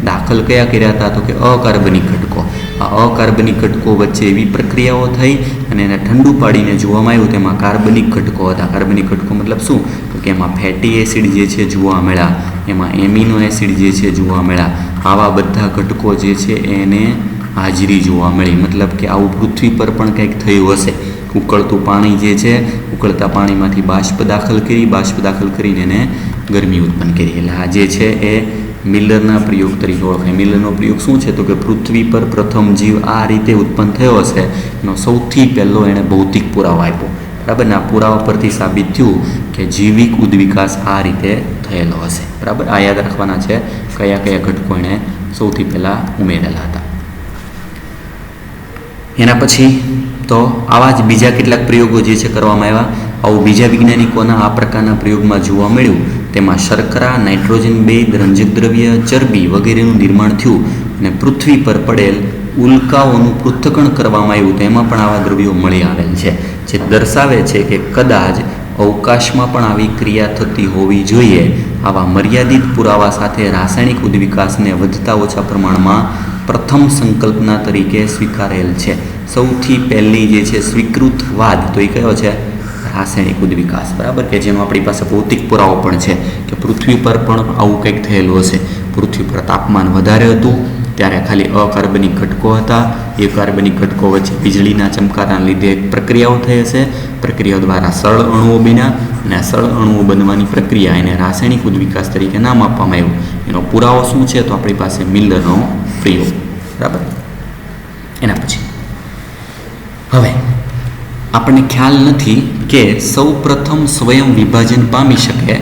દાખલ કયા કર્યા હતા? તો કે અકાર્બનિક ઘટકો. આ અકાર્બનિક ઘટકો વચ્ચે એવી પ્રક્રિયાઓ થઈ અને એને ઠંડુ પાડીને જોવામાં આવ્યું. તેમાં કાર્બનિક ઘટકો હતા. કાર્બનિક ઘટકો મતલબ શું? તો કે એમાં ફેટી એસિડ જે છે જોવા મળ્યા, એમાં એમિનો એસિડ જે છે જોવા મળ્યા. આવા બધા ઘટકો જે છે એને હાજરી જોવા મળી. મતલબ કે આવું પૃથ્વી પર પણ કંઈક થયું હશે. ઉકળતું પાણી જે છે, ઉકળતા પાણીમાંથી બાષ્પ દાખલ કરીને એને ગરમી ઉત્પન્ન કરી. એટલે આ જે છે એ મિલરના પ્રયોગ તરીકે ઓળખાય. મિલરનો પ્રયોગ શું છે? તો કે પૃથ્વી પર પ્રથમ જીવ આ રીતે ઉત્પન્ન થયો હશે એનો સૌથી પહેલો એણે ભૌતિક પુરાવો આપ્યો. બરાબર ને? આ પુરાવા પરથી સાબિત થયું કે જૈવિક ઉદ્વિકાસ આ રીતે થયેલો હશે. બરાબર, આ યાદ રાખવાના છે કયા કયા ઘટકો એણે સૌથી પહેલાં ઉમેરેલા હતા. એના પછી તો આવા જ બીજા કેટલાક પ્રયોગો જે છે કરવામાં આવ્યા. આવું બીજા વૈજ્ઞાનિકોના આ પ્રકારના પ્રયોગમાં જોવા મળ્યું. તેમાં શર્કરા, નાઇટ્રોજન 2, રંજક દ્રવ્ય, ચરબી વગેરેનું નિર્માણ થયું અને પૃથ્વી પર પડેલ ઉલ્કાઓનું પૃથ્થકરણ કરવામાં આવ્યું. તો એમાં પણ આવા દ્રવ્યો મળી આવેલ છે, જે દર્શાવે છે કે કદાચ અવકાશમાં પણ આવી ક્રિયા થતી હોવી જોઈએ. આવા મર્યાદિત પુરાવા સાથે રાસાયણિક ઉદ્વિકાસને વધતા ઓછા પ્રમાણમાં પ્રથમ સંકલ્પના તરીકે સ્વીકારેલ છે. સૌથી પહેલી જે છે સ્વીકૃતવાદ તો એ કયો છે? રાસાયણિક ઉદ્વિકાસ. બરાબર, કે જેનો આપણી પાસે ભૌતિક પુરાવો પણ છે કે પૃથ્વી પર પણ આવું કંઈક થયેલું હશે. પૃથ્વી પર તાપમાન વધારે હતું ત્યારે ખાલી અકાર્બનિક ઘટકો હતા. એ કાર્બનિક ઘટકો વચ્ચે વીજળીના ચમકારાના લીધે પ્રક્રિયાઓ થઈ હશે. પ્રક્રિયાઓ દ્વારા સરળ અણુઓ બન્યા અને આ સરળ અણુઓ બનવાની પ્રક્રિયા એને રાસાયણિક ઉદ્વિકાસ તરીકે નામ આપવામાં આવ્યું. એનો પુરાવો શું છે? તો આપણી પાસે મિલરનો પ્રયોગ. બરાબર. એના પછી હવે આપણને ખ્યાલ નથી કે સૌ પ્રથમ સ્વયં વિભાજન પામી શકે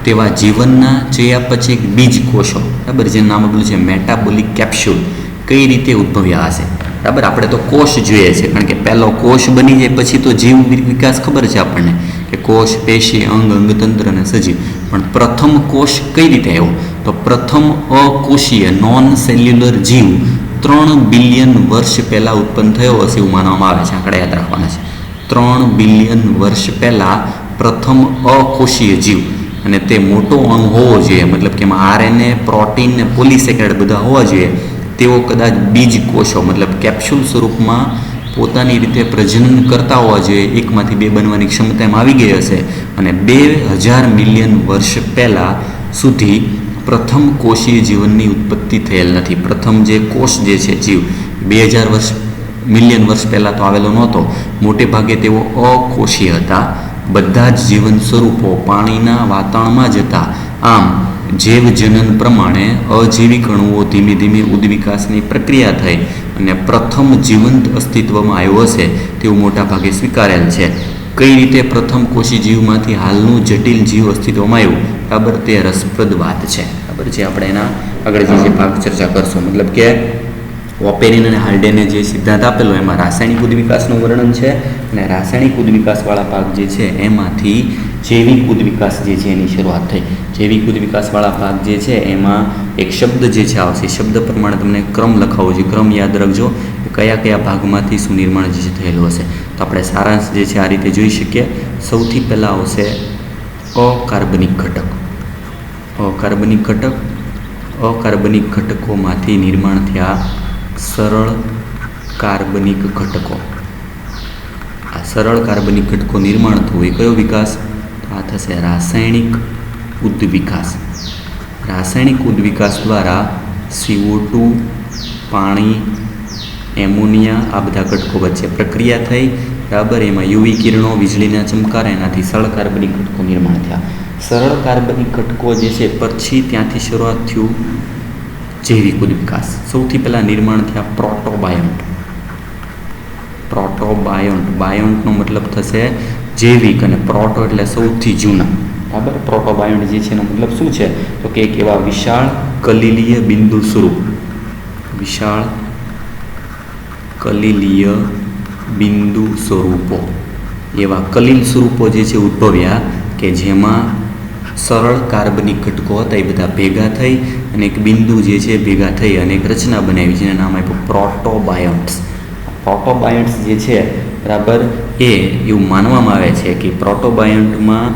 તેવા જીવનના ચયાપચય બીજ કોષો, બરાબર, જેનું નામ આપેલું છે મેટાબોલિક કેપ્સ્યુલ, કઈ રીતે ઉદ્ભવ્યા હશે. બરાબર, આપણે તો કોષ જોઈએ છે કારણ કે પહેલો કોષ બની જાય પછી તો જીવ વિકાસ ખબર છે આપણને કે કોષ, પેશી, અંગ, અંગતંત્ર અને સજીવ. પણ પ્રથમ કોષ કઈ રીતે આવ્યો? તો પ્રથમ અકોષીય નોન સેલ્યુલર જીવ 3 બિલિયન વર્ષ પહેલાં ઉત્પન્ન થયો હશે એવું માનવામાં આવે છે. આંકડા યાદ રાખવાના છે. 3 બિલિયન વર્ષ પહેલાં પ્રથમ અકોષીય જીવ, અને તે મોટો અણુ હોવો જોઈએ, મતલબ કે એમાં આરએનએ, પ્રોટીન ને પોલિસેકેરાઇડ બધા હોવા જોઈએ. તેઓ કદાચ બીજ કોષો મતલબ કેપ્સ્યુલ સ્વરૂપમાં પોતાની રીતે પ્રજનન કરતા હોવા જોઈએ. એકમાંથી બે બનવાની ક્ષમતા એમાં આવી ગઈ હશે અને 2000 મિલિયન વર્ષ પહેલાં સુધી પ્રથમ કોષીય જીવનની ઉત્પત્તિ થયેલ નથી. પ્રથમ જે કોષ જે છે જીવ 2000 મિલિયન વર્ષ પહેલાં તો આવેલો નહોતો. મોટે ભાગે તેઓ અકોષીય હતા. બધા જ જીવન સ્વરૂપો પાણીના વાતાવરણમાં જ હતા. આમ જૈવજનન પ્રમાણે અજૈવિક અણુઓ ધીમે ધીમે ઉદ્વિકાસની પ્રક્રિયા થઈ અને પ્રથમ જીવંત અસ્તિત્વમાં આવ્યો હશે તેવું મોટા ભાગે સ્વીકારેલ છે. કઈ રીતે પ્રથમ કોષી જીવમાંથી હાલનું જટિલ જીવ અસ્તિત્વમાં આવ્યું, બરાબર, તે રસપ્રદ વાત છે. બરાબર છે, આપણે એના આગળ જે ભાગ ચર્ચા કરશું. મતલબ કે ઓપેરિન અને હાલ્ડેને જે સિદ્ધાંત આપેલો એમાં રાસાયણિક ઉદ્વિકાસનું વર્ણન છે અને રાસાયણિક ઉદ્વિકાસવાળા ભાગ જે છે એમાંથી જૈવિક ઉદ્વિકાસ જે છે એની શરૂઆત થઈ. જૈવિક ઉદ્વિકાસવાળા ભાગ જે છે એમાં એક શબ્દ જે છે આવશે, શબ્દ પ્રમાણે તમને ક્રમ લખાવો છે. ક્રમ યાદ રાખજો કયા કયા ભાગમાંથી શું નિર્માણ જે છે થયેલું હશે. તો આપણે સારાંશ જે છે આ રીતે જોઈ શકીએ. સૌથી પહેલાં આવશે અકાર્બનિક ઘટક. અકાર્બનિક ઘટક, અકાર્બનિક ઘટકોમાંથી નિર્માણ થયા સરળ કાર્બનિક ઘટકો. આ સરળ કાર્બનિક ઘટકો નિર્માણ થવું એ કયો વિકાસ? આ થશે રાસાયણિક ઉદ્વિકાસ. રાસાયણિક ઉદ્વિકાસ દ્વારા CO2, પાણી, એમોનિયા આ બધા ઘટકો વચ્ચે પ્રક્રિયા થઈ, બરાબર. એમાં યુવી કિરણો, વીજળીના ચમકારા, એનાથી સરળ કાર્બનિક ઘટકો નિર્માણ થયા. સરળ કાર્બનિક ઘટકો જે છે પછી ત્યાંથી શરૂઆત થયું જૈવિક ઉદ્વિકાસ. સૌથી પહેલાં નિર્માણ થયા પ્રોટોબાયોન્ટ. બાયોન્ટનો મતલબ થશે જૈવિક, અને પ્રોટો એટલે સૌથી જૂના, બરાબર. પ્રોટોબાયોન્ટ જે છે એનો મતલબ શું છે તો કે એક એવા વિશાળ કલીલીય બિંદુ સ્વરૂપ, વિશાળ કલીલીય બિંદુ સ્વરૂપો, એવા કલીલ સ્વરૂપો જે છે ઉદ્ભવ્યા કે જેમાં સરળ કાર્બનિક ઘટકો હતા એ બધા ભેગા થઈ અને એક બિંદુ જે છે ભેગા થઈ અને એક રચના બનાવી, જેને નામ આપ્યું પ્રોટોબાયોન્ટ્સ. પ્રોટોબાયોન્ટ્સ જે છે, બરાબર, એવું માનવામાં આવે છે કે પ્રોટોબાયોન્ટમાં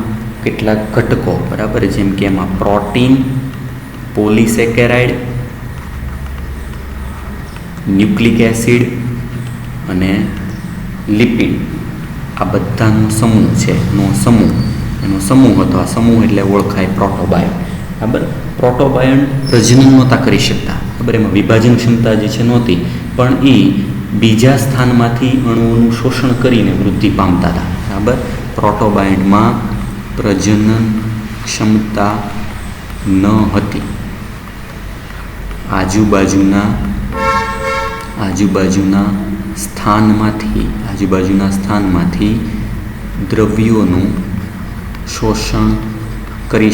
કેટલાક ઘટકો, બરાબર, જેમ કે એમાં પ્રોટીન, પોલિસેકેરાઇડ, ન્યુક્લિક એસિડ અને લિપિડ, આ બધાનો સમૂહ છે. એનો સમૂહ હતો. આ સમૂહ એટલે ઓળખાય પ્રોટોબાયોન્ટ, બરાબર. પ્રોટોબાયોન્ટ પ્રજનન નહોતા કરી શકતા, બરાબર. એમાં વિભાજન ક્ષમતા જે છે નહોતી, પણ એ બીજા સ્થાનમાંથી અણુઓનું શોષણ કરીને વૃદ્ધિ પામતા હતા, બરાબર. પ્રોટોબાયોન્ટમાં પ્રજનન ક્ષમતા ન હતી. આજુબાજુના સ્થાનમાંથી દ્રવ્યોનું શોષણ કરી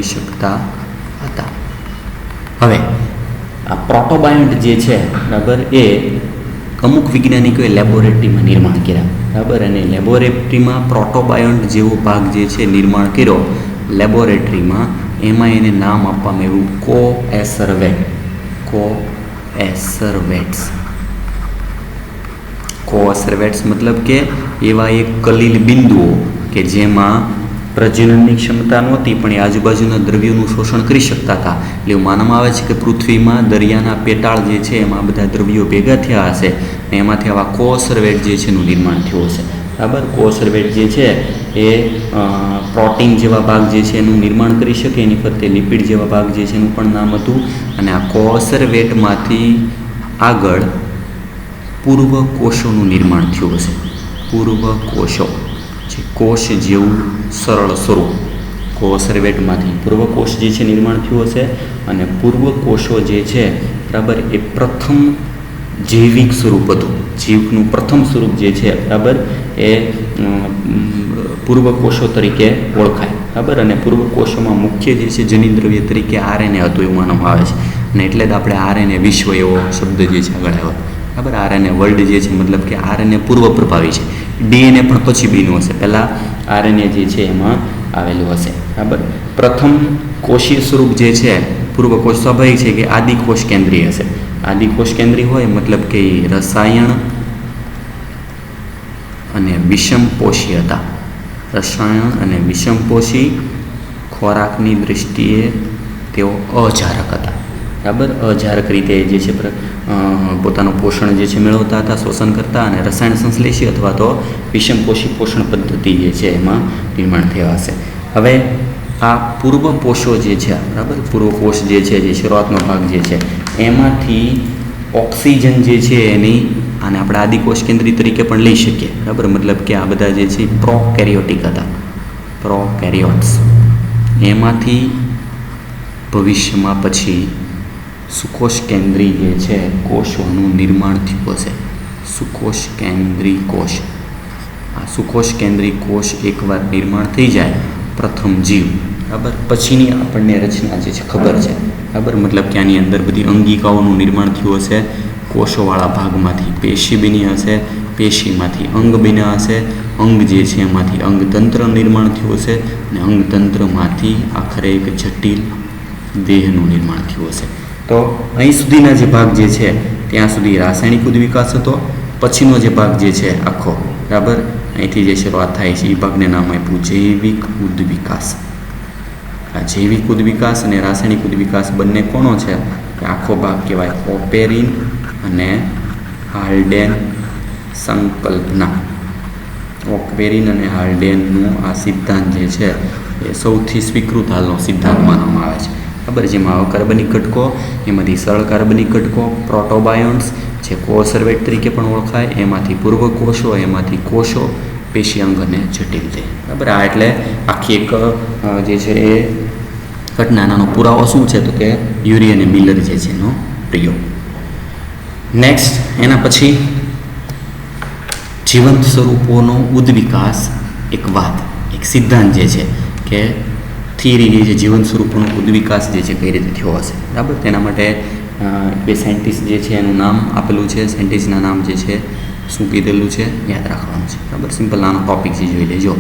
શકતા હતા. હવે આ પ્રોટોબાયોન્ટ જે છે, બરાબર, એ અમુક વૈજ્ઞાનિકોએ લેબોરેટરીમાં નિર્માણ કર્યા, બરાબર. અને લેબોરેટરીમાં પ્રોટોબાયોન્ટ જેવો ભાગ જે છે નિર્માણ કર્યો લેબોરેટરીમાં, એમાં એને નામ આપવામાં આવ્યું કોએસરવેટ્સ. મતલબ કે એવા એક કલીલ બિંદુઓ કે જેમાં પ્રજનનની ક્ષમતા નહોતી પણ એ આજુબાજુના દ્રવ્યોનું શોષણ કરી શકતા હતા. એટલે એવું માનવામાં આવે છે કે પૃથ્વીમાં દરિયાના પેટાળ જે છે એમાં બધા દ્રવ્યો ભેગા થયા હશે અને એમાંથી આવા કોએસરવેટ જે છે એનું નિર્માણ થયું હશે, બરાબર. કોએસરવેટ જે છે એ પ્રોટીન જેવા ભાગ જે છે એનું નિર્માણ કરી શકે, એની ફરતે લિપિડ જેવા ભાગ જે છે એનું પણ નામ હતું. અને આ કોએસરવેટમાંથી આગળ પૂર્વ કોષોનું નિર્માણ થયું હશે. પૂર્વ કોષો, જે કોષ જેવું સરળ સ્વરૂપ, કોએસરવેટમાંથી પૂર્વ કોષ જે છે નિર્માણ થયું હશે. અને પૂર્વ કોષો જે છે, બરાબર, એ પ્રથમ જૈવિક સ્વરૂપ હતું. જીવનું પ્રથમ સ્વરૂપ જે છે, બરાબર, એ પૂર્વ કોષો તરીકે ઓળખાય, બરાબર. અને પૂર્વ કોષોમાં મુખ્ય જે છે જનિદ્રવ્ય તરીકે RNA હતું એવું માનવામાં આવે છે. અને એટલે જ આપણે RNA વિશ્વ એવો શબ્દ જે છે આગળ આવ્યો, બરાબર. RNA વર્લ્ડ જે છે મતલબ કે RNA પૂર્વ પ્રભાવી છે. DNA પણ પછી બન્યું હશે, પહેલાં RNA જે છે એમાં આવેલું હશે, બરાબર. પ્રથમ કોષીય સ્વરૂપ જે છે પૂર્વ કોષ સ્વાભાવિક છે કે આદિકોષ કેન્દ્રીય હશે. આદિકોષ કેન્દ્રીય હોય મતલબ કે રસાયણ અને વિષમપોષી હતા. રસાયણ અને વિષમપોષી, ખોરાકની દૃષ્ટિએ તેઓ અજારક હતા, બરાબર. અજારક રીતે જે છે પોતાનું પોષણ જે છે મેળવતા હતા, શોષણ કરતા, અને રસાયણ સંશ્લેષી અથવા તો વિષમપોષી પોષણ પદ્ધતિ જે છે એમાં નિર્માણ થયા હશે. હવે આ પૂર્વ કોષો જે છે, બરાબર, પૂર્વ કોષ જે છે, જે શરૂઆતનો ભાગ જે છે એમાંથી ઓક્સિજન જે છે એની, આને આપણે આદિકોષ કેન્દ્રી તરીકે પણ લઈ શકીએ, બરાબર. મતલબ કે આ બધા જે છે પ્રોકેરિયોટિક હતા, પ્રોકેરિયોટ્સ. એમાંથી ભવિષ્યમાં પછી સુકોષ કેન્દ્રી જે છે કોષોનું નિર્માણ થયું હશે. સુકોષ કેન્દ્રી કોષ. આ સુકોષ કેન્દ્રી કોષ એકવાર નિર્માણ થઈ જાય પ્રથમ જીવ, બરાબર, પછીની આપણને રચના જે છે ખબર છે, બરાબર. મતલબ કે આની અંદર બધી અંગિકાઓનું નિર્માણ થયું હશે. કોષોવાળા ભાગમાંથી પેશી બની હશે, પેશીમાંથી અંગ બન્યા હશે, અંગ જે છે એમાંથી અંગતંત્ર નિર્માણ થયું હશે, અને અંગતંત્રમાંથી આખરે એક જટિલ દેહનું નિર્માણ થયું હશે. તો અહીં સુધીના જે ભાગ જે છે ત્યાં સુધી રાસાયણિક ઉદ્વિકાસ હતો. પછીનો જે ભાગ જે છે આખો, બરાબર, અહીંથી જે શરૂઆત થાય છે એ ભાગને નામ આપ્યું જૈવિક ઉદ્વિકાસ. આ જૈવિક ઉદ્વિકાસ અને રાસાયણિક ઉદ્વિકાસ બંને કોનો છે કે આખો ભાગ કહેવાય ઓપેરિન અને હાલ્ડેન સંકલ્પના. ઓપેરિન અને હાલ્ડેનનું આ સિદ્ધાંત જે છે એ સૌથી સ્વીકૃત હાલનો સિદ્ધાંત માનવામાં આવે છે, બરાબર. જેમાં અકાર્બનિક ઘટકો, એમાંથી સરળ કાર્બનિક ઘટકો, પ્રોટોબાયોન્ટ્સ જે કોસર્વેટ તરીકે પણ ઓળખાય, એમાંથી પૂર્વ કોષો, એમાંથી કોષો, પેશી અંગ અને જટિલ દેહ, બરાબર. આ એટલે આખી એક જે છે એ ઘટનાનો પુરાવો શું છે તો કે યુરી અને મિલર જે છે એનો પ્રયોગ. નેક્સ્ટ એના પછી જીવંત સ્વરૂપોનો ઉદ્વિકાસ, એક વાત, એક સિદ્ધાંત જે છે કે થિયરી જે છે જીવંત સ્વરૂપોનો ઉદ્વિકાસ જે છે કઈ રીતે થયો હશે, બરાબર. તેના માટે બે સાયન્ટિસ્ટ જે છે એનું નામ આપેલું છે, સાયન્ટિસ્ટના નામ જે છે શું કીધેલું છે યાદ રાખવાનું છે, બરાબર. સિમ્પલ નાનો ટોપિક જે જોઈ લેજો.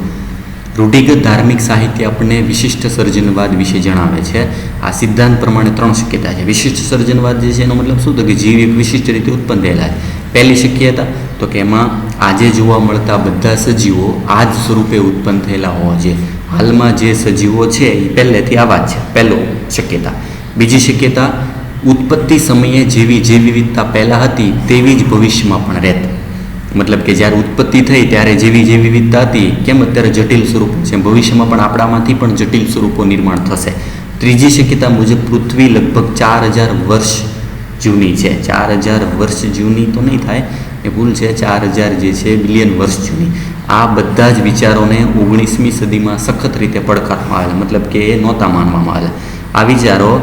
રૂઢિગત ધાર્મિક સાહિત્ય આપણને વિશિષ્ટ સર્જનવાદ વિશે જણાવે છે. આ સિદ્ધાંત પ્રમાણે 3 શક્યતા છે. વિશિષ્ટ સર્જનવાદ જે છે એનો મતલબ શું, તો કે જીવ એક વિશિષ્ટ રીતે ઉત્પન્ન થયેલા છે. પહેલી શક્યતા તો કે એમાં આજે જોવા મળતા બધા સજીવો આ જ સ્વરૂપે ઉત્પન્ન થયેલા હોવા જોઈએ. હાલમાં જે સજીવો છે એ પહેલેથી આવા જ છે, પહેલો શક્યતા. બીજી શક્યતા, ઉત્પત્તિ સમયે જેવી જે વિવિધતા પહેલાં હતી તેવી જ ભવિષ્યમાં પણ રહેત. મતલબ કે જ્યારે ઉત્પત્તિ થઈ ત્યારે જેવી જે વિવિધતા હતી, કેમ અત્યારે જટિલ સ્વરૂપો છે, ભવિષ્યમાં પણ આપણામાંથી પણ જટિલ સ્વરૂપો નિર્માણ થશે. ત્રીજી શક્યતા મુજબ પૃથ્વી લગભગ 4000 વર્ષ જૂની છે. 4000 વર્ષ જૂની તો નહીં થાય, એ ભૂલ છે, 4000 જે છે બિલિયન વર્ષ જૂની. આ બધા જ વિચારોને 19મી સદીમાં સખત રીતે પડકારવામાં આવેલા, મતલબ કે એ નહોતા માનવામાં આવેલા. આ વિચારો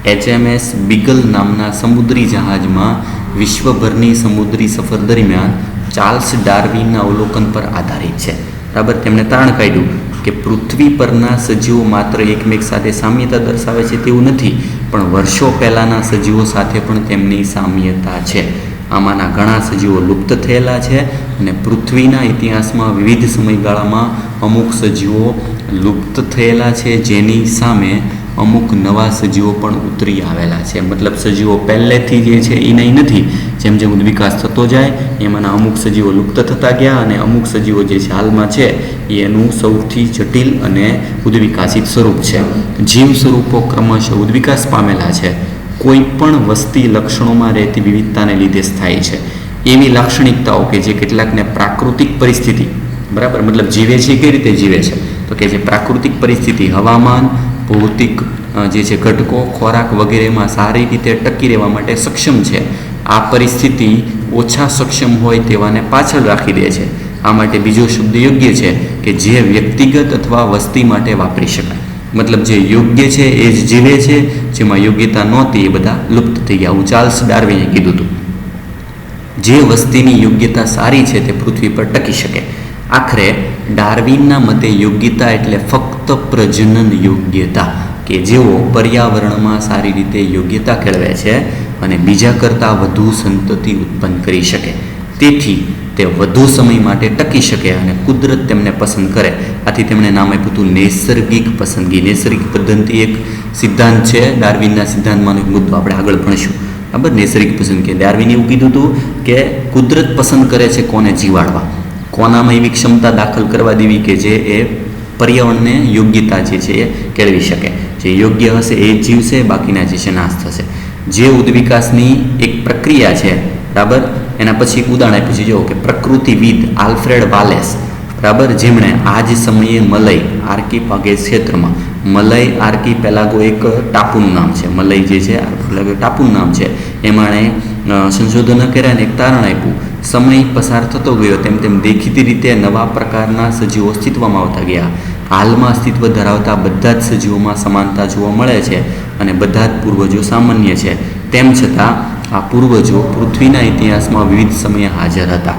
HMS બીગલ નામના સમુદ્રી જહાજમાં વિશ્વભરની સમુદ્રી સફર દરમિયાન ચાર્લ્સ ડાર્વિનના અવલોકન પર આધારિત છે, બરાબર. તેમણે તારણ કાઢ્યું કે પૃથ્વી પરના સજીવો માત્ર એકમેક સાથે સામ્યતા દર્શાવે છે તેવું નથી, પણ વર્ષો પહેલાંના સજીવો સાથે પણ તેમની સામ્યતા છે. આમાંના ઘણા સજીવો લુપ્ત થયેલા છે અને પૃથ્વીના ઇતિહાસમાં વિવિધ સમયગાળામાં અમુક સજીવો લુપ્ત થયેલા છે, જેની સામે અમુક નવા સજીવો પણ ઉતરી આવેલા છે. મતલબ સજીવો પહેલેથી જે છે એ નહીં નથી, જેમ જેમ વિકાસ થતો જાય એમાંના અમુક સજીવો લુપ્ત થતા ગયા અને અમુક સજીવો જે છે હાલમાં છે એનું સૌથી જટિલ અને ઉદ્વિકાસિત સ્વરૂપ છે. જીવ સ્વરૂપો ક્રમશઃ ઉદ્વિકાસ પામેલા છે. કોઈ પણ વસ્તી લક્ષણોમાં રહેતી વિવિધતાને લીધે થાય છે. એવી લાક્ષણિકતાઓ કે જે કેટલાકને પ્રાકૃતિક પરિસ્થિતિ, બરાબર, મતલબ જીવે છે કઈ રીતે જીવે છે તો કે જે પ્રાકૃતિક પરિસ્થિતિ, હવામાન, ભૌતિક જે છે ઘટકો, ખોરાક વગેરેમાં સારી રીતે ટકી રહેવા માટે સક્ષમ છે. આ પરિસ્થિતિ ઓછા સક્ષમ હોય તેવાને પાછળ રાખી દે છે. આ માટે બીજો શબ્દ યોગ્ય છે કે જે વ્યક્તિગત અથવા વસ્તી માટે વાપરી શકાય. મતલબ જે યોગ્ય છે એ જ જીવે છે, જેમાં યોગ્યતા નહોતી એ બધા લુપ્ત થઈ ગયા. હું ચાર્લ્સ ડાર્વિને કીધું હતું. જે વસ્તીની યોગ્યતા સારી છે તે પૃથ્વી પર ટકી શકે. આખરે ડાર્વિનના મતે યોગ્યતા એટલે ફક્ત પ્રજનન યોગ્યતા, કે જેઓ પર્યાવરણમાં સારી રીતે યોગ્યતા કેળવે છે અને બીજા કરતાં વધુ સંતતિ ઉત્પન્ન કરી શકે. તેથી તે વધુ સમય માટે ટકી શકે અને કુદરત તેમને પસંદ કરે. આથી તેમણે નામ આપ્યું હતું નૈસર્ગિક પસંદગી. નૈસર્ગિક પદ્ધતિ એક સિદ્ધાંત છે, ડાર્વિનના સિદ્ધાંતમાંનો એક મુદ્દો આપણે આગળ ભણીશું, બરાબર. નૈસર્ગિક પસંદગી, ડાર્વિને એવું કીધું હતું કે કુદરત પસંદ કરે છે કોને જીવાડવા, કોનામાં એવી ક્ષમતા દાખલ કરવા દેવી કે જે એ પર્યાવરણને યોગ્યતા જે છે એ કેળવી શકે. જે યોગ્ય હશે એ જ જીવશે, બાકીના જે છે નાશ થશે. જે ઉદ્વિકાસની એક પ્રક્રિયા છે, બરાબર. એના પછી એક ઉદાહરણ આપ્યું છે, જો કે પ્રકૃતિવિદ આલ્ફ્રેડ વાલેસ, બરાબર, જેમણે આ જ સમયે મલય આર્કિપાગેસ ક્ષેત્રમાં, મલય આર્કિપેલાગો એક ટાપુનું નામ છે, મલય જે છે આર્કિપેલાગો ટાપુનું નામ છે, એમણે સંશોધનો કર્યા અને એક તારણ આપ્યું. સમય પસાર થતો ગયો તેમ તેમ દેખીતી રીતે નવા પ્રકારના સજીવો અસ્તિત્વમાં આવતા ગયા. હાલમાં અસ્તિત્વ ધરાવતા બધા જ સજીવોમાં સમાનતા જોવા મળે છે અને બધા જ પૂર્વજો સામાન્ય છે. તેમ છતાં આ પૂર્વજો પૃથ્વીના ઇતિહાસમાં વિવિધ સમયે હાજર હતા.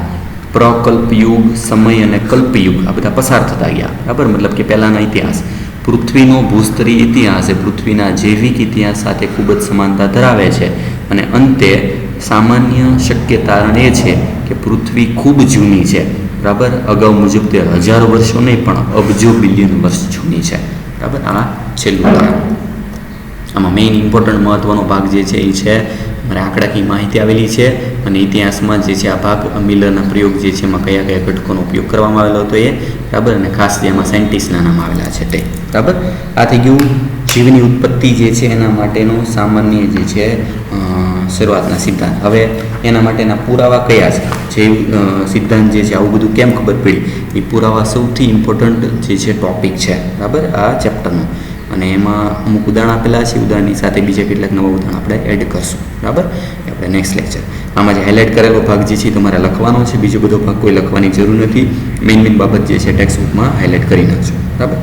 પ્રકલ્પયુગ, સમય અને કલ્પયુગ આ બધા પસાર થતા ગયા, બરાબર. મતલબ કે પહેલાંના ઇતિહાસ, પૃથ્વીનો ભૂસ્તરીય ઇતિહાસ એ પૃથ્વીના જૈવિક ઇતિહાસ સાથે ખૂબ જ સમાનતા ધરાવે છે અને અંતે સામાન્ય શક્ય તારણ એ છે કે પૃથ્વી ખૂબ જૂની છે, બરાબર. અગાઉ મુજબ તે હજારો વર્ષો નહીં પણ અબજો બિલિયન વર્ષ જૂની છે, બરાબર. આ છેલ્લું તારણ. આમાં મેઇન ઇમ્પોર્ટન્ટ મહત્ત્વનો ભાગ જે છે એ છે મારે આંકડાકીય માહિતી આવેલી છે અને ઇતિહાસમાં જે છે આ ભાગ મિલરના પ્રયોગ જે છે એમાં કયા કયા ઘટકોનો ઉપયોગ કરવામાં આવેલો હતો એ, બરાબર. અને ખાસ જેમાં સાયન્ટિસ્ટના નામ આવેલા છે તે, બરાબર. આ થઈ ગયું જીવની ઉત્પત્તિ જે છે એના માટેનું સામાન્ય જે છે શરૂઆતના સિદ્ધાંત. હવે એના માટેના પુરાવા કયા છે, જે સિદ્ધાંત જે છે આવું બધું કેમ ખબર પડી, એ પુરાવા સૌથી ઇમ્પોર્ટન્ટ જે છે ટૉપિક છે, બરાબર, આ ચેપ્ટરનો. અને એમાં અમુક ઉદાહરણ આપેલા છે, ઉદાહરણની સાથે બીજા કેટલાક નવા ઉદાહરણ આપણે એડ કરશું, બરાબર. એ આપણે નેક્સ્ટ લેક્ચર. આમાં જે હાઇલાઇટ કરેલો ભાગ જે છે તમારે લખવાનો છે, બીજો બધો ભાગ કોઈ લખવાની જરૂર નથી. મેઇન બાબત જે છે ટેક્સ્ટ બુકમાં હાઇલાઇટ કરી નાખજો, બરાબર.